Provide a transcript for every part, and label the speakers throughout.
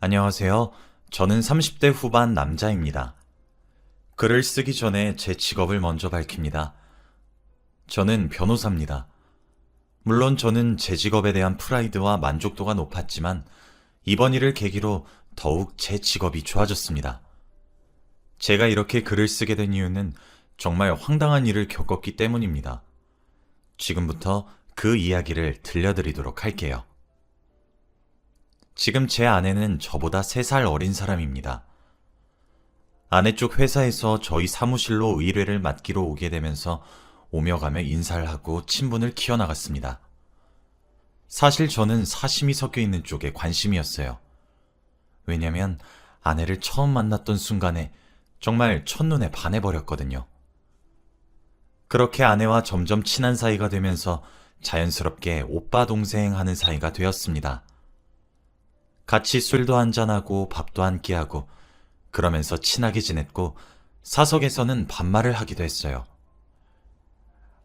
Speaker 1: 안녕하세요. 저는 30대 후반 남자입니다. 글을 쓰기 전에 제 직업을 먼저 밝힙니다. 저는 변호사입니다. 물론 저는 제 직업에 대한 프라이드와 만족도가 높았지만 이번 일을 계기로 더욱 제 직업이 좋아졌습니다. 제가 이렇게 글을 쓰게 된 이유는 정말 황당한 일을 겪었기 때문입니다. 지금부터 그 이야기를 들려드리도록 할게요. 지금 제 아내는 저보다 3살 어린 사람입니다. 아내 쪽 회사에서 저희 사무실로 의뢰를 맡기러 오게 되면서 오며 가며 인사를 하고 친분을 키워나갔습니다. 사실 저는 사심이 섞여 있는 쪽에 관심이었어요. 왜냐면 아내를 처음 만났던 순간에 정말 첫눈에 반해버렸거든요. 그렇게 아내와 점점 친한 사이가 되면서 자연스럽게 오빠 동생 하는 사이가 되었습니다. 같이 술도 한잔하고 밥도 한 끼 하고 그러면서 친하게 지냈고 사석에서는 반말을 하기도 했어요.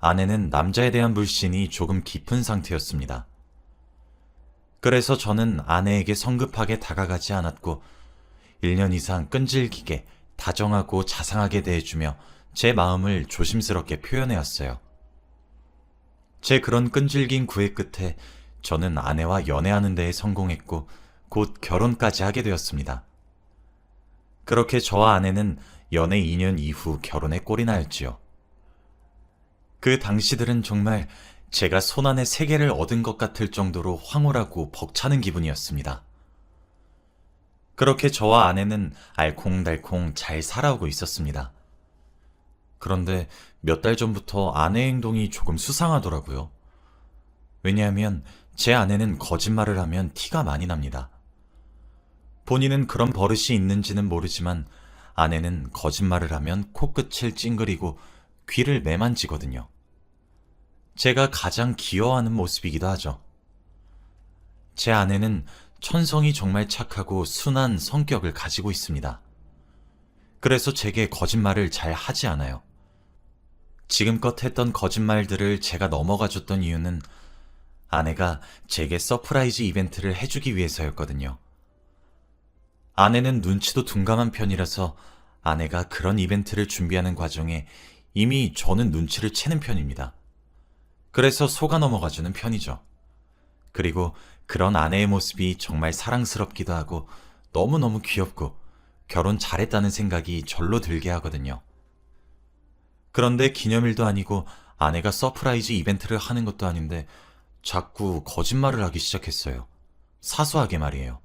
Speaker 1: 아내는 남자에 대한 불신이 조금 깊은 상태였습니다. 그래서 저는 아내에게 성급하게 다가가지 않았고 1년 이상 끈질기게 다정하고 자상하게 대해주며 제 마음을 조심스럽게 표현해왔어요. 제 그런 끈질긴 구애 끝에 저는 아내와 연애하는 데에 성공했고 곧 결혼까지 하게 되었습니다. 그렇게 저와 아내는 연애 2년 이후 결혼에 꼴이 나였지요. 그 당시들은 정말 제가 손안에 세계를 얻은 것 같을 정도로 황홀하고 벅차는 기분이었습니다. 그렇게 저와 아내는 알콩달콩 잘 살아오고 있었습니다. 그런데 몇 달 전부터 아내 행동이 조금 수상하더라고요. 왜냐하면 제 아내는 거짓말을 하면 티가 많이 납니다. 본인은 그런 버릇이 있는지는 모르지만 아내는 거짓말을 하면 코끝을 찡그리고 귀를 매만지거든요. 제가 가장 귀여워하는 모습이기도 하죠. 제 아내는 천성이 정말 착하고 순한 성격을 가지고 있습니다. 그래서 제게 거짓말을 잘 하지 않아요. 지금껏 했던 거짓말들을 제가 넘어가줬던 이유는 아내가 제게 서프라이즈 이벤트를 해주기 위해서였거든요. 아내는 눈치도 둔감한 편이라서 아내가 그런 이벤트를 준비하는 과정에 이미 저는 눈치를 채는 편입니다. 그래서 속아 넘어가주는 편이죠. 그리고 그런 아내의 모습이 정말 사랑스럽기도 하고 너무너무 귀엽고 결혼 잘했다는 생각이 절로 들게 하거든요. 그런데 기념일도 아니고 아내가 서프라이즈 이벤트를 하는 것도 아닌데 자꾸 거짓말을 하기 시작했어요. 사소하게 말이에요.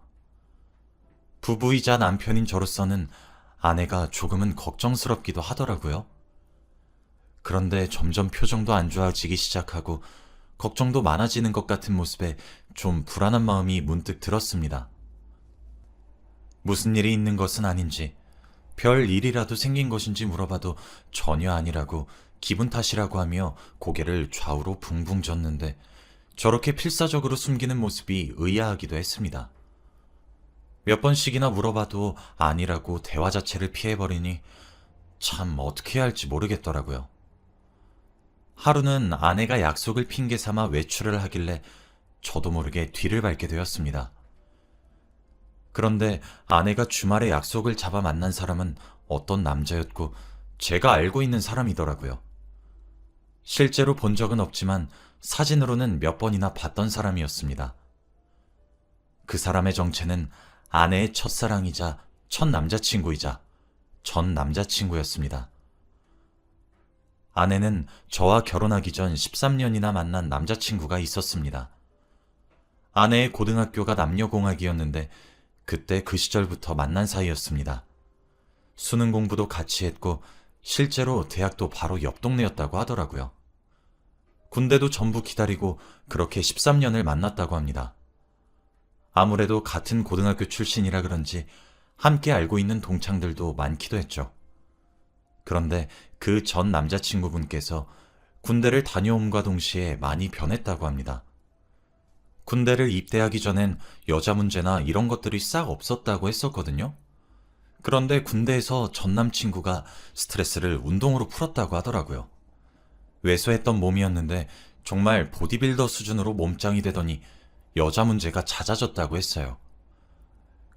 Speaker 1: 부부이자 남편인 저로서는 아내가 조금은 걱정스럽기도 하더라고요. 그런데 점점 표정도 안 좋아지기 시작하고 걱정도 많아지는 것 같은 모습에 좀 불안한 마음이 문득 들었습니다. 무슨 일이 있는 것은 아닌지, 별 일이라도 생긴 것인지 물어봐도 전혀 아니라고 기분 탓이라고 하며 고개를 좌우로 붕붕 젓는데 저렇게 필사적으로 숨기는 모습이 의아하기도 했습니다. 몇 번씩이나 물어봐도 아니라고 대화 자체를 피해버리니 참 어떻게 해야 할지 모르겠더라고요. 하루는 아내가 약속을 핑계 삼아 외출을 하길래 저도 모르게 뒤를 밟게 되었습니다. 그런데 아내가 주말에 약속을 잡아 만난 사람은 어떤 남자였고 제가 알고 있는 사람이더라고요. 실제로 본 적은 없지만 사진으로는 몇 번이나 봤던 사람이었습니다. 그 사람의 정체는 아내의 첫사랑이자 첫 남자친구이자 전 남자친구였습니다. 아내는 저와 결혼하기 전 13년이나 만난 남자친구가 있었습니다. 아내의 고등학교가 남녀공학이었는데 그때 그 시절부터 만난 사이였습니다. 수능 공부도 같이 했고 실제로 대학도 바로 옆 동네였다고 하더라고요. 군대도 전부 기다리고 그렇게 13년을 만났다고 합니다. 아무래도 같은 고등학교 출신이라 그런지 함께 알고 있는 동창들도 많기도 했죠. 그런데 그 전 남자친구분께서 군대를 다녀옴과 동시에 많이 변했다고 합니다. 군대를 입대하기 전엔 여자 문제나 이런 것들이 싹 없었다고 했었거든요. 그런데 군대에서 전 남친구가 스트레스를 운동으로 풀었다고 하더라고요. 왜소했던 몸이었는데 정말 보디빌더 수준으로 몸짱이 되더니 여자 문제가 잦아졌다고 했어요.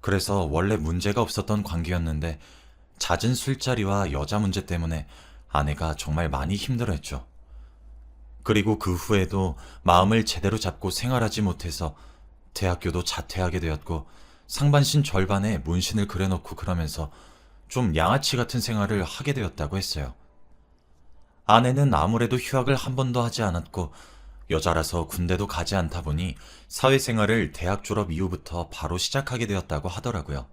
Speaker 1: 그래서 원래 문제가 없었던 관계였는데 잦은 술자리와 여자 문제 때문에 아내가 정말 많이 힘들어했죠. 그리고 그 후에도 마음을 제대로 잡고 생활하지 못해서 대학교도 자퇴하게 되었고 상반신 절반에 문신을 그려놓고 그러면서 좀 양아치 같은 생활을 하게 되었다고 했어요. 아내는 아무래도 휴학을 한 번도 하지 않았고 여자라서 군대도 가지 않다 보니 사회생활을 대학 졸업 이후부터 바로 시작하게 되었다고 하더라고요.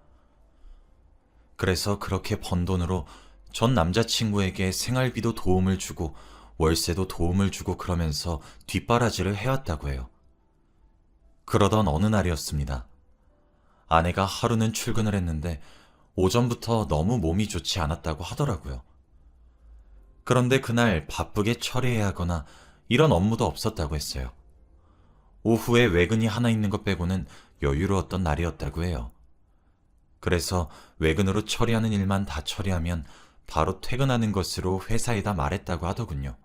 Speaker 1: 그래서 그렇게 번 돈으로 전 남자친구에게 생활비도 도움을 주고 월세도 도움을 주고 그러면서 뒷바라지를 해왔다고 해요. 그러던 어느 날이었습니다. 아내가 하루는 출근을 했는데 오전부터 너무 몸이 좋지 않았다고 하더라고요. 그런데 그날 바쁘게 처리해야 하거나 이런 업무도 없었다고 했어요. 오후에 외근이 하나 있는 것 빼고는 여유로웠던 날이었다고 해요. 그래서 외근으로 처리하는 일만 다 처리하면 바로 퇴근하는 것으로 회사에다 말했다고 하더군요.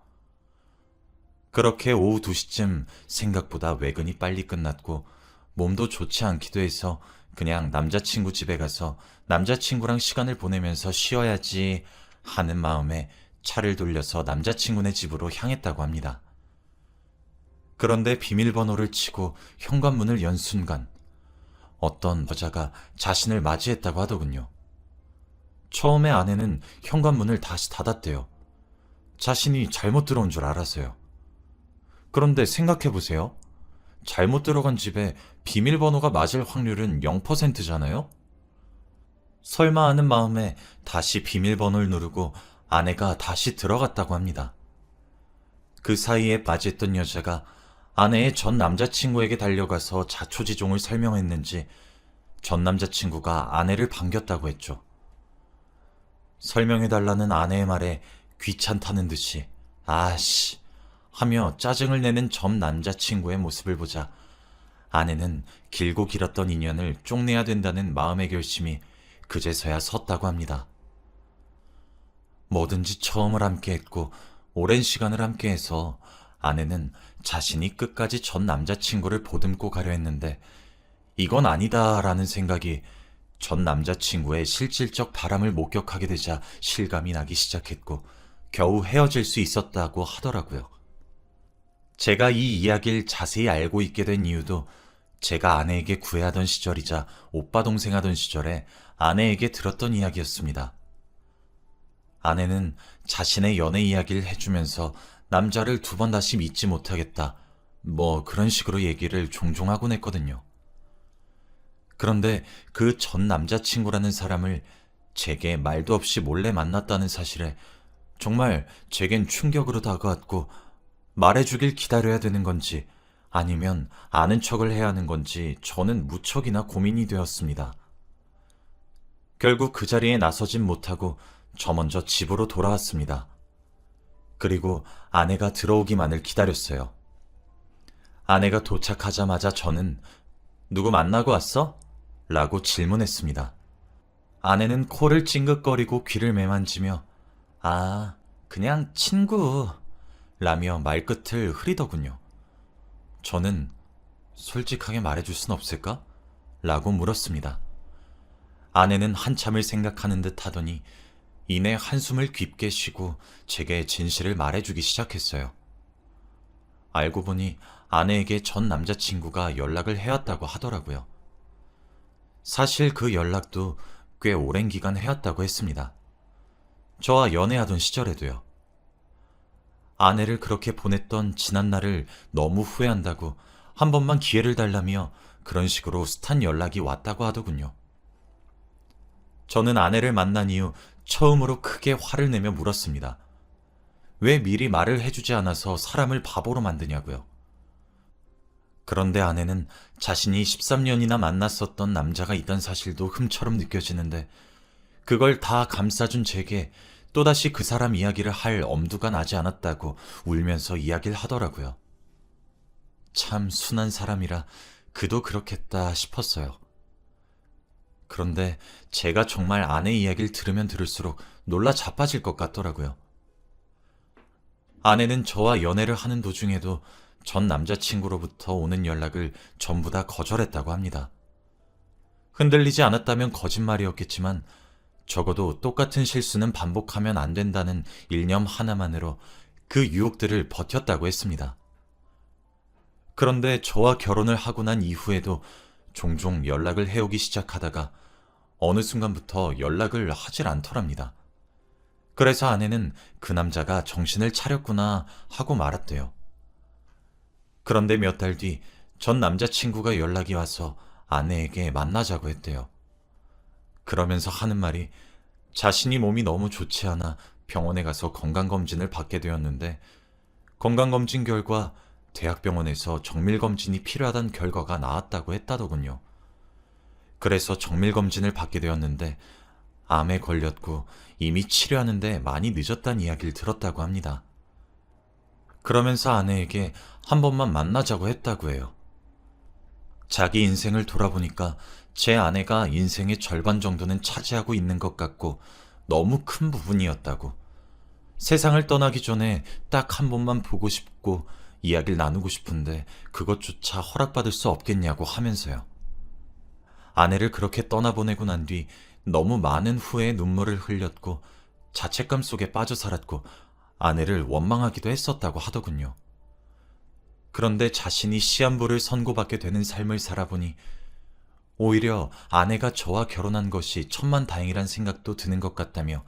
Speaker 1: 그렇게 오후 2시쯤 생각보다 외근이 빨리 끝났고 몸도 좋지 않기도 해서 그냥 남자친구 집에 가서 남자친구랑 시간을 보내면서 쉬어야지 하는 마음에 차를 돌려서 남자친구네 집으로 향했다고 합니다. 그런데 비밀번호를 치고 현관문을 연 순간 어떤 여자가 자신을 맞이했다고 하더군요. 처음에 아내는 현관문을 다시 닫았대요. 자신이 잘못 들어온 줄 알았어요. 그런데 생각해보세요. 잘못 들어간 집에 비밀번호가 맞을 확률은 0%잖아요? 설마 하는 마음에 다시 비밀번호를 누르고 아내가 다시 들어갔다고 합니다. 그 사이에 맞이했던 여자가 아내의 전 남자친구에게 달려가서 자초지종을 설명했는지 전 남자친구가 아내를 반겼다고 했죠. 설명해달라는 아내의 말에 귀찮다는 듯이 아씨 하며 짜증을 내는 전 남자친구의 모습을 보자 아내는 길고 길었던 인연을 쪽내야 된다는 마음의 결심이 그제서야 섰다고 합니다. 뭐든지 처음을 함께했고 오랜 시간을 함께해서 아내는 자신이 끝까지 전 남자친구를 보듬고 가려 했는데 이건 아니다라는 생각이 전 남자친구의 실질적 바람을 목격하게 되자 실감이 나기 시작했고 겨우 헤어질 수 있었다고 하더라고요. 제가 이 이야기를 자세히 알고 있게 된 이유도 제가 아내에게 구애하던 시절이자 오빠 동생 하던 시절에 아내에게 들었던 이야기였습니다. 아내는 자신의 연애 이야기를 해주면서 남자를 2번 다시 믿지 못하겠다, 뭐 그런 식으로 얘기를 종종 하곤 했거든요. 그런데 그 전 남자친구라는 사람을 제게 말도 없이 몰래 만났다는 사실에 정말 제겐 충격으로 다가왔고 말해주길 기다려야 되는 건지 아니면 아는 척을 해야 하는 건지 저는 무척이나 고민이 되었습니다. 결국 그 자리에 나서진 못하고 저 먼저 집으로 돌아왔습니다. 그리고 아내가 들어오기만을 기다렸어요. 아내가 도착하자마자 저는 누구 만나고 왔어? 라고 질문했습니다. 아내는 코를 찡긋거리고 귀를 매만지며 아, 그냥 친구 라며 말끝을 흐리더군요. 저는 솔직하게 말해줄 순 없을까? 라고 물었습니다. 아내는 한참을 생각하는 듯 하더니 이내 한숨을 깊게 쉬고 제게 진실을 말해주기 시작했어요. 알고 보니 아내에게 전 남자친구가 연락을 해왔다고 하더라고요. 사실 그 연락도 꽤 오랜 기간 해왔다고 했습니다. 저와 연애하던 시절에도요. 아내를 그렇게 보냈던 지난날을 너무 후회한다고 한 번만 기회를 달라며 그런 식으로 숱한 연락이 왔다고 하더군요. 저는 아내를 만난 이후 처음으로 크게 화를 내며 물었습니다. 왜 미리 말을 해주지 않아서 사람을 바보로 만드냐고요. 그런데 아내는 자신이 13년이나 만났었던 남자가 있던 사실도 흠처럼 느껴지는데 그걸 다 감싸준 제게 또다시 그 사람 이야기를 할 엄두가 나지 않았다고 울면서 이야기를 하더라고요. 참 순한 사람이라 그도 그렇겠다 싶었어요. 그런데 제가 정말 아내 이야기를 들으면 들을수록 놀라 자빠질 것 같더라고요. 아내는 저와 연애를 하는 도중에도 전 남자친구로부터 오는 연락을 전부 다 거절했다고 합니다. 흔들리지 않았다면 거짓말이었겠지만 적어도 똑같은 실수는 반복하면 안 된다는 일념 하나만으로 그 유혹들을 버텼다고 했습니다. 그런데 저와 결혼을 하고 난 이후에도 종종 연락을 해오기 시작하다가 어느 순간부터 연락을 하질 않더랍니다. 그래서 아내는 그 남자가 정신을 차렸구나 하고 말았대요. 그런데 몇 달 뒤 전 남자친구가 연락이 와서 아내에게 만나자고 했대요. 그러면서 하는 말이 자신이 몸이 너무 좋지 않아 병원에 가서 건강검진을 받게 되었는데 건강검진 결과 대학병원에서 정밀검진이 필요하다는 결과가 나왔다고 했다더군요. 그래서 정밀검진을 받게 되었는데 암에 걸렸고 이미 치료하는데 많이 늦었다는 이야기를 들었다고 합니다. 그러면서 아내에게 한 번만 만나자고 했다고 해요. 자기 인생을 돌아보니까 제 아내가 인생의 절반 정도는 차지하고 있는 것 같고 너무 큰 부분이었다고. 세상을 떠나기 전에 딱 한 번만 보고 싶고 이야기를 나누고 싶은데 그것조차 허락받을 수 없겠냐고 하면서요. 아내를 그렇게 떠나보내고 난 뒤 너무 많은 후회의 눈물을 흘렸고 자책감 속에 빠져 살았고 아내를 원망하기도 했었다고 하더군요. 그런데 자신이 시한부를 선고받게 되는 삶을 살아보니 오히려 아내가 저와 결혼한 것이 천만다행이란 생각도 드는 것 같다며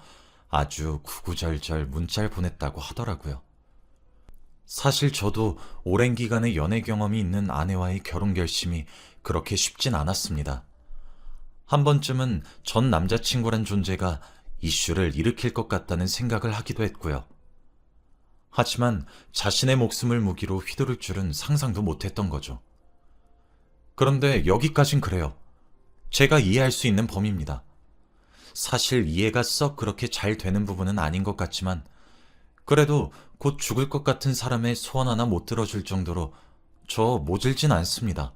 Speaker 1: 아주 구구절절 문자를 보냈다고 하더라고요. 사실 저도 오랜 기간의 연애 경험이 있는 아내와의 결혼 결심이 그렇게 쉽진 않았습니다. 한 번쯤은 전 남자친구란 존재가 이슈를 일으킬 것 같다는 생각을 하기도 했고요. 하지만 자신의 목숨을 무기로 휘두를 줄은 상상도 못했던 거죠. 그런데 여기까진 그래요. 제가 이해할 수 있는 범위입니다. 사실 이해가 썩 그렇게 잘 되는 부분은 아닌 것 같지만 그래도 곧 죽을 것 같은 사람의 소원 하나 못 들어줄 정도로 저 모질진 않습니다.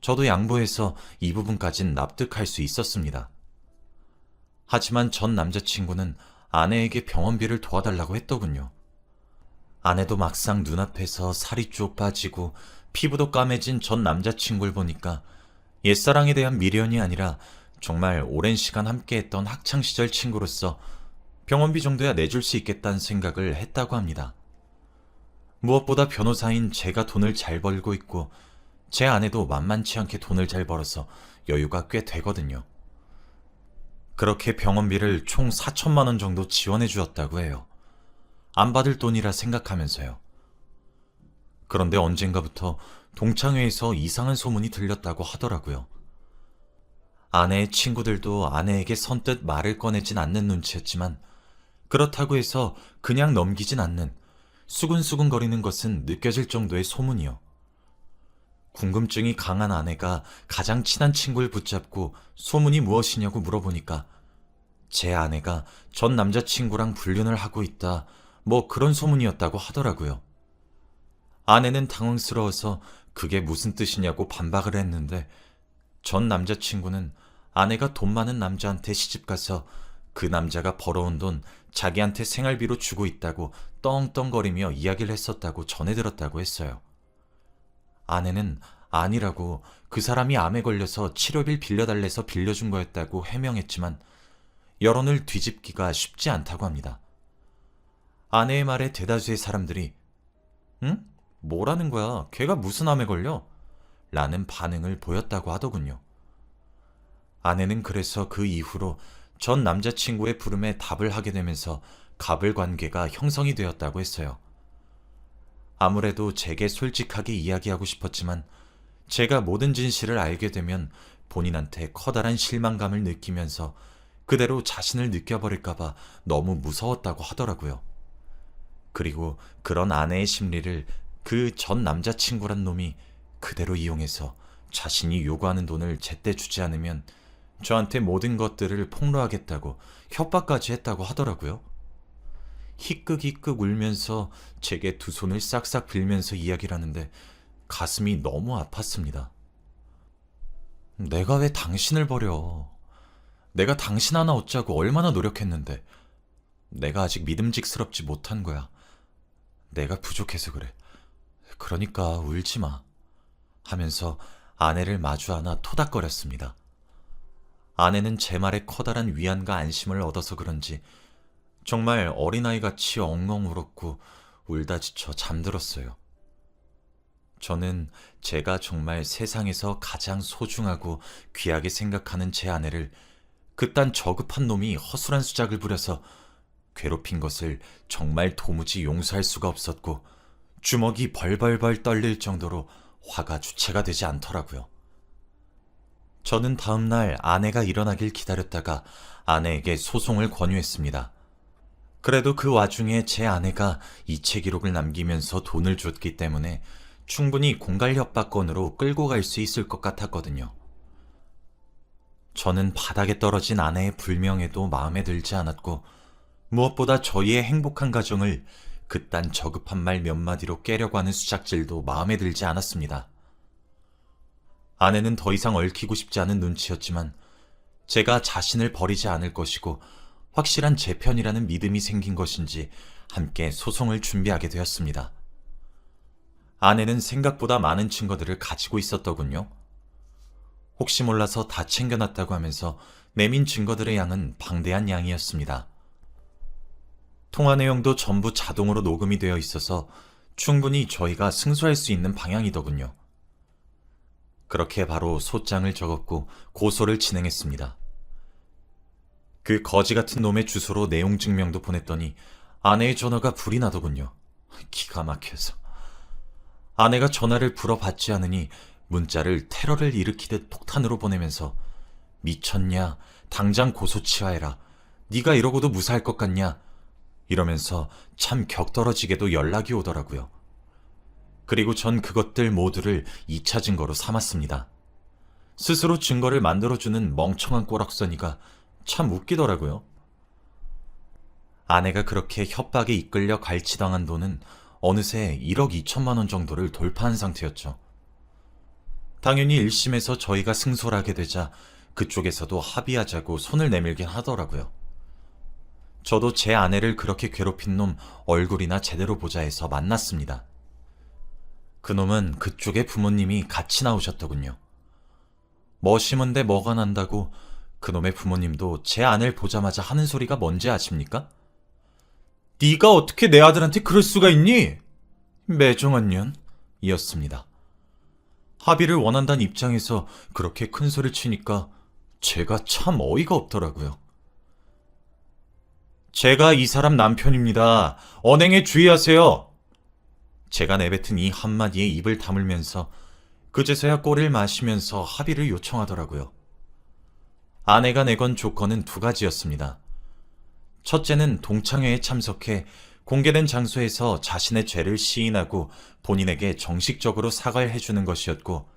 Speaker 1: 저도 양보해서 이 부분까진 납득할 수 있었습니다. 하지만 전 남자친구는 아내에게 병원비를 도와달라고 했더군요. 아내도 막상 눈앞에서 살이 쭉 빠지고 피부도 까매진 전 남자친구를 보니까 옛사랑에 대한 미련이 아니라 정말 오랜 시간 함께했던 학창시절 친구로서 병원비 정도야 내줄 수 있겠다는 생각을 했다고 합니다. 무엇보다 변호사인 제가 돈을 잘 벌고 있고 제 아내도 만만치 않게 돈을 잘 벌어서 여유가 꽤 되거든요. 그렇게 병원비를 총 4천만 원 정도 지원해 주었다고 해요. 안 받을 돈이라 생각하면서요. 그런데 언젠가부터 동창회에서 이상한 소문이 들렸다고 하더라고요. 아내의 친구들도 아내에게 선뜻 말을 꺼내진 않는 눈치였지만 그렇다고 해서 그냥 넘기진 않는 수근수근거리는 것은 느껴질 정도의 소문이요. 궁금증이 강한 아내가 가장 친한 친구를 붙잡고 소문이 무엇이냐고 물어보니까 제 아내가 전 남자친구랑 불륜을 하고 있다, 뭐 그런 소문이었다고 하더라고요. 아내는 당황스러워서 그게 무슨 뜻이냐고 반박을 했는데 전 남자친구는 아내가 돈 많은 남자한테 시집가서 그 남자가 벌어온 돈 자기한테 생활비로 주고 있다고 떵떵거리며 이야기를 했었다고 전해 들었다고 했어요. 아내는 아니라고 그 사람이 암에 걸려서 치료비를 빌려달래서 빌려준 거였다고 해명했지만 여론을 뒤집기가 쉽지 않다고 합니다. 아내의 말에 대다수의 사람들이 응? 뭐라는 거야? 걔가 무슨 암에 걸려? 라는 반응을 보였다고 하더군요. 아내는 그래서 그 이후로 전 남자친구의 부름에 답을 하게 되면서 갑을 관계가 형성이 되었다고 했어요. 아무래도 제게 솔직하게 이야기하고 싶었지만 제가 모든 진실을 알게 되면 본인한테 커다란 실망감을 느끼면서 그대로 자신을 느껴버릴까봐 너무 무서웠다고 하더라고요. 그리고 그런 아내의 심리를 그 전 남자친구란 놈이 그대로 이용해서 자신이 요구하는 돈을 제때 주지 않으면 저한테 모든 것들을 폭로하겠다고 협박까지 했다고 하더라고요. 희끗희끗 울면서 제게 두 손을 싹싹 빌면서 이야기를 하는데 가슴이 너무 아팠습니다. 내가 왜 당신을 버려? 내가 당신 하나 얻자고 얼마나 노력했는데 내가 아직 믿음직스럽지 못한 거야. 내가 부족해서 그래. 그러니까 울지 마. 하면서 아내를 마주 안아 토닥거렸습니다. 아내는 제 말에 커다란 위안과 안심을 얻어서 그런지 정말 어린아이같이 엉엉 울었고 울다 지쳐 잠들었어요. 저는 제가 정말 세상에서 가장 소중하고 귀하게 생각하는 제 아내를 그딴 저급한 놈이 허술한 수작을 부려서 괴롭힌 것을 정말 도무지 용서할 수가 없었고 주먹이 벌벌벌 떨릴 정도로 화가 주체가 되지 않더라고요. 저는 다음날 아내가 일어나길 기다렸다가 아내에게 소송을 권유했습니다. 그래도 그 와중에 제 아내가 이체 기록을 남기면서 돈을 줬기 때문에 충분히 공갈협박건으로 끌고 갈 수 있을 것 같았거든요. 저는 바닥에 떨어진 아내의 불명예도 마음에 들지 않았고 무엇보다 저희의 행복한 가정을 그딴 저급한 말 몇 마디로 깨려고 하는 수작질도 마음에 들지 않았습니다. 아내는 더 이상 얽히고 싶지 않은 눈치였지만 제가 자신을 버리지 않을 것이고 확실한 제 편이라는 믿음이 생긴 것인지 함께 소송을 준비하게 되었습니다. 아내는 생각보다 많은 증거들을 가지고 있었더군요. 혹시 몰라서 다 챙겨놨다고 하면서 내민 증거들의 양은 방대한 양이었습니다. 통화 내용도 전부 자동으로 녹음이 되어 있어서 충분히 저희가 승소할 수 있는 방향이더군요. 그렇게 바로 소장을 적었고 고소를 진행했습니다. 그 거지 같은 놈의 주소로 내용 증명도 보냈더니 아내의 전화가 불이 나더군요. 기가 막혀서. 아내가 전화를 불어받지 않으니 문자를 테러를 일으키듯 폭탄으로 보내면서 미쳤냐? 당장 고소 취하해라. 네가 이러고도 무사할 것 같냐? 이러면서 참 격떨어지게도 연락이 오더라고요. 그리고 전 그것들 모두를 2차 증거로 삼았습니다. 스스로 증거를 만들어주는 멍청한 꼬락서니가 참 웃기더라고요. 아내가 그렇게 협박에 이끌려 갈취당한 돈은 어느새 1억 2천만 원 정도를 돌파한 상태였죠. 당연히 1심에서 저희가 승소를 하게 되자 그쪽에서도 합의하자고 손을 내밀긴 하더라고요. 저도 제 아내를 그렇게 괴롭힌 놈 얼굴이나 제대로 보자 해서 만났습니다. 그놈은 그쪽의 부모님이 같이 나오셨더군요. 뭐 심은데 뭐가 난다고 그놈의 부모님도 제 아내를 보자마자 하는 소리가 뭔지 아십니까? 네가 어떻게 내 아들한테 그럴 수가 있니? 매정한 년? 이었습니다. 합의를 원한다는 입장에서 그렇게 큰 소리를 치니까 제가 참 어이가 없더라고요. 제가 이 사람 남편입니다. 언행에 주의하세요. 제가 내뱉은 이 한마디에 입을 다물면서 그제서야 꼬리를 마시면서 합의를 요청하더라고요. 아내가 내건 조건은 2가지였습니다. 첫째는 동창회에 참석해 공개된 장소에서 자신의 죄를 시인하고 본인에게 정식적으로 사과를 해주는 것이었고,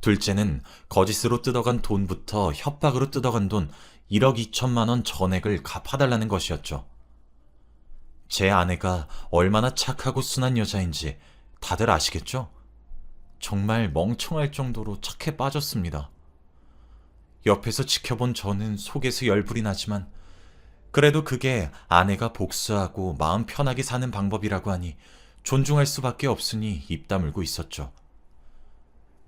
Speaker 1: 둘째는 거짓으로 뜯어간 돈부터 협박으로 뜯어간 돈 1억 2천만 원 전액을 갚아달라는 것이었죠. 제 아내가 얼마나 착하고 순한 여자인지 다들 아시겠죠? 정말 멍청할 정도로 착해 빠졌습니다. 옆에서 지켜본 저는 속에서 열불이 나지만 그래도 그게 아내가 복수하고 마음 편하게 사는 방법이라고 하니 존중할 수밖에 없으니 입 다물고 있었죠.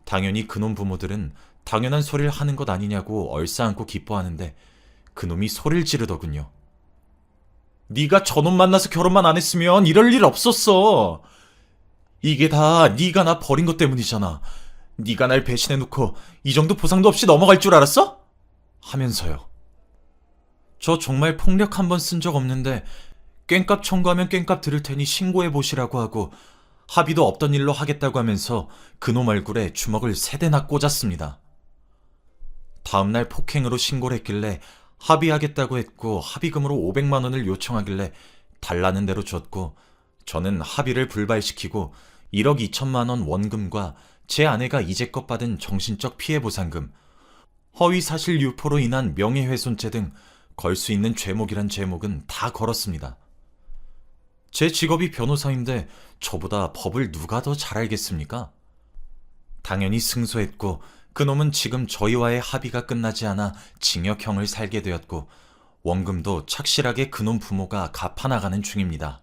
Speaker 1: 당연히 그놈 부모들은 당연한 소리를 하는 것 아니냐고 얼싸안고 기뻐하는데 그놈이 소리를 지르더군요. 네가 저놈 만나서 결혼만 안 했으면 이럴 일 없었어. 이게 다 네가 나 버린 것 때문이잖아. 네가 날 배신해놓고 이 정도 보상도 없이 넘어갈 줄 알았어? 하면서요. 저 정말 폭력 한 번 쓴 적 없는데 꽹값 청구하면 꽹값 들을 테니 신고해보시라고 하고 합의도 없던 일로 하겠다고 하면서 그놈 얼굴에 주먹을 3대나 꽂았습니다. 다음날 폭행으로 신고를 했길래 합의하겠다고 했고 합의금으로 500만 원을 요청하길래 달라는 대로 줬고 저는 합의를 불발시키고 1억 2천만 원 원금과 제 아내가 이제껏 받은 정신적 피해 보상금, 허위 사실 유포로 인한 명예훼손죄 등 걸 수 있는 죄목이란 죄목은 다 걸었습니다. 제 직업이 변호사인데 저보다 법을 누가 더 잘 알겠습니까? 당연히 승소했고 그놈은 지금 저희와의 합의가 끝나지 않아 징역형을 살게 되었고 원금도 착실하게 그놈 부모가 갚아나가는 중입니다.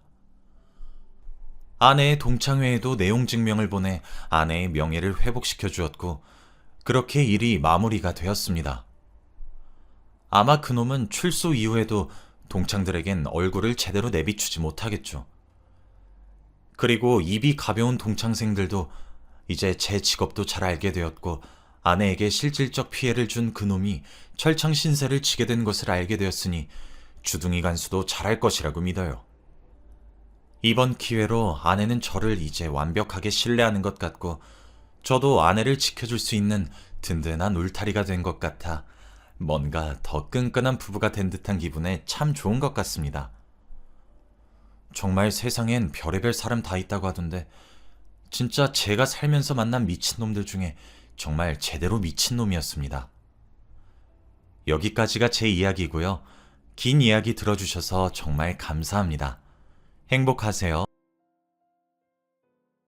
Speaker 1: 아내의 동창회에도 내용 증명을 보내 아내의 명예를 회복시켜 주었고 그렇게 일이 마무리가 되었습니다. 아마 그놈은 출소 이후에도 동창들에겐 얼굴을 제대로 내비추지 못하겠죠. 그리고 입이 가벼운 동창생들도 이제 제 직업도 잘 알게 되었고 아내에게 실질적 피해를 준 그놈이 철창 신세를 지게 된 것을 알게 되었으니 주둥이 간수도 잘할 것이라고 믿어요. 이번 기회로 아내는 저를 이제 완벽하게 신뢰하는 것 같고 저도 아내를 지켜줄 수 있는 든든한 울타리가 된 것 같아 뭔가 더 끈끈한 부부가 된 듯한 기분에 참 좋은 것 같습니다. 정말 세상엔 별의별 사람 다 있다고 하던데 진짜 제가 살면서 만난 미친놈들 중에 정말 제대로 미친놈이었습니다. 여기까지가 제 이야기고요. 긴 이야기 들어주셔서 정말 감사합니다. 행복하세요.